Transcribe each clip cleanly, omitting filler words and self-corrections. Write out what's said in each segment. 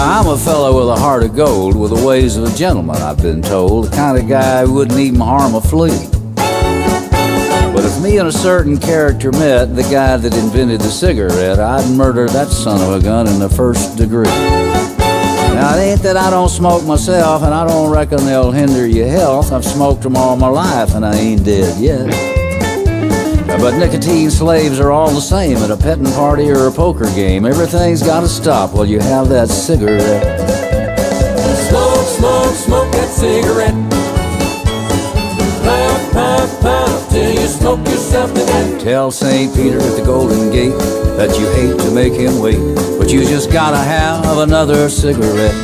Now, I'm a fellow with a heart of gold, with the ways of a gentleman, I've been told, the kind of guy who wouldn't even harm a flea. But if me and a certain character met, the guy that invented the cigarette, I'd murder that son of a gun in the first degree. Now, it ain't that I don't smoke myself, and I don't reckon they'll hinder your health. I've smoked them all my life, and I ain't dead yet. But nicotine slaves are all the same at a petting party or a poker game. Everything's gotta stop while you have that cigarette. Smoke, smoke, smoke that cigarette. Puff, puff, puff till you smoke yourself to death. Tell St. Peter at the Golden Gate that you hate to make him wait, but you just gotta have another cigarette.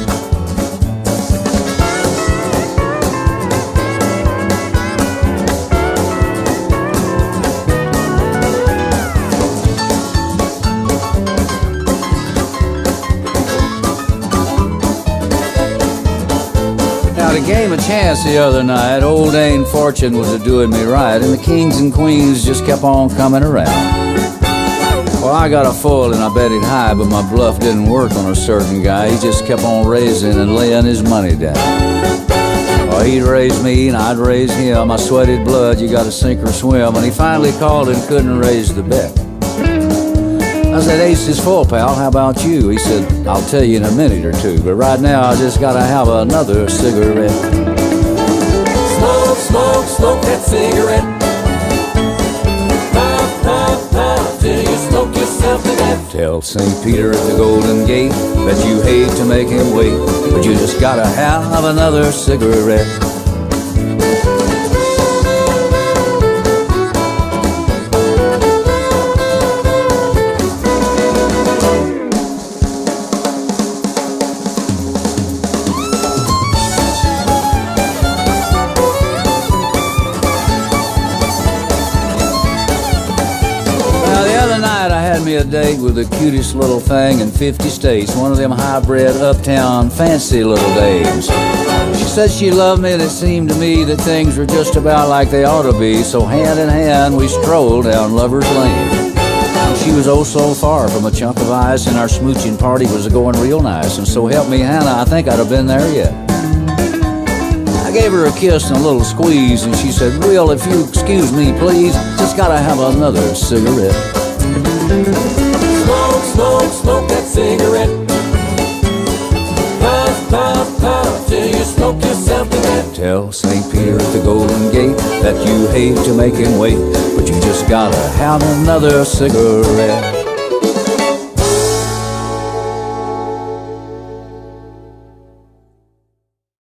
Now, the game of chance the other night, old Dame Fortune was a-doing me right, and the kings and queens just kept on coming around. Well, I got a full and I bet it high, but my bluff didn't work on a certain guy. He just kept on raising and laying his money down. Well, he'd raise me and I'd raise him. I sweated blood, you gotta sink or swim. And he finally called and couldn't raise the bet. I said, ace is full, pal, how about you? He said, I'll tell you in a minute or two, but right now I just gotta have another cigarette. Smoke, smoke, smoke that cigarette. Puff, puff, puff till you smoke yourself to death. Tell St. Peter at the Golden Gate that you hate to make him wait, but you just gotta have another cigarette. Me a date with the cutest little thing in 50 states, one of them hybrid uptown fancy little dames. She said she loved me and it seemed to me that things were just about like they ought to be, so hand in hand we strolled down Lover's Lane. She was oh so far from a chunk of ice and our smooching party was going real nice, and so help me Hannah, I think I'd have been there yet. I gave her a kiss and a little squeeze and she said, Will, if you excuse me please, just gotta have another cigarette. Smoke, smoke, smoke that cigarette. Puff, puff, puff till you smoke yourself to death. Tell St. Peter at the Golden Gate that you hate to make him wait, but you just gotta have another cigarette.